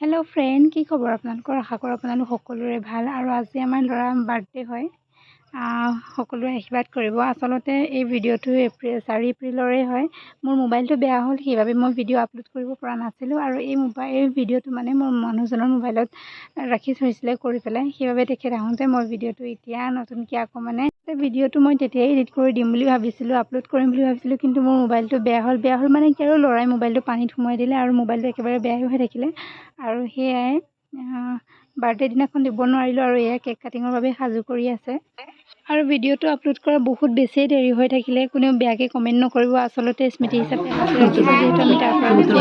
Hello' friend, কি খবৰ আপোনালোকৰ? আশা কৰোঁ আপোনালোক সকলোৰে ভাল। আৰু আজি আমাৰ ল'ৰাৰ বাৰ্থডে হয়। সকলোৱে আশীৰ্বাদ কৰিব। আচলতে এই ভিডিঅ'টো 4 এপ্ৰিলৰে হয়। মোৰ মোবাইলটো বেয়া হ'ল, সেইবাবে মই ভিডিঅ' আপলোড কৰিব পৰা নাছিলোঁ। আৰু এই ভিডিঅ'টো মানে মোৰ মানুহজনৰ মোবাইলত ৰাখি থৈছিলে কৰি পেলাই, সেইবাবে তেখেত আহোঁতে মই ভিডিঅ'টো এতিয়া নতুনকৈ আকৌ ভিডিঅ'টো মই তেতিয়াই এডিট কৰি দিম বুলি ভাবিছিলোঁ, আপলোড কৰিম বুলি ভাবিছিলোঁ, কিন্তু মোৰ মোবাইলটো বেয়া হ'ল মানে কি আৰু ল'ৰাই মোবাইলটো পানীত সোমোৱাই দিলে আৰু মোবাইলটো একেবাৰে বেয়াই হৈ থাকিলে। আৰু সেয়াই বাৰ্থডে দিনাখন দিব নোৱাৰিলোঁ। আৰু এয়া কেক কাটিঙৰ বাবে সাজু কৰি আছে। আৰু ভিডিঅ'টো আপলোড কৰা বহুত বেছিয়ে দেৰি হৈ থাকিলে কোনেও বেয়াকৈ কমেণ্ট নকৰিব। আচলতে স্মৃতি হিচাপে সাঁচি ৰাখিছোঁ, যিহেতু আমি তাৰ পৰা গুচি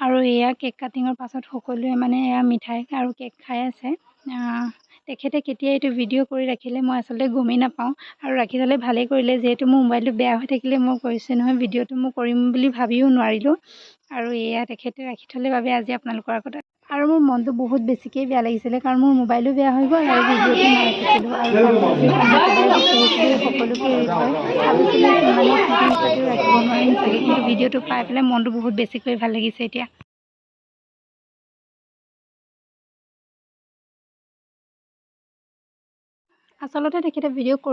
আৰু এয়া কেক কাটিঙৰ পাছত সকলোৱে এয়া মিঠাই আৰু কেক খাই আছে। তেখেতে কেতিয়া এইটো ভিডিঅ' কৰি ৰাখিলে মই আচলতে গমেই নাপাওঁ। আৰু ৰাখি থ'লে ভালেই কৰিলে, যিহেতু মোৰ মোবাইলটো বেয়া হৈ থাকিলে মই কৈছোঁ নহয় ভিডিঅ'টো মই কৰিম বুলি ভাবিও নোৱাৰিলোঁ। আৰু এয়া তেখেতে ৰাখি থ'লে বাবে আজি আপোনালোকৰ আগত। আৰু মোৰ মনটো বহুত বেছিকৈ বেয়া লাগিছিলে, কাৰণ মোৰ মোবাইলো বেয়া হৈ গ'ল আৰু ভিডিঅ'টো নাৰাখিছিলোঁ। আৰু সকলোকে এৰি থৈ ভাবিছিলোঁ মানে স্মৃতি হিচাপেও ৰাখিব নোৱাৰিম চাগে, কিন্তু ভিডিঅ'টো পাই পেলাই মনটো বহুত বেছিকৈ ভাল লাগিছে এতিয়া। আচলতে তেখেতে ভিডিঅ' কৰি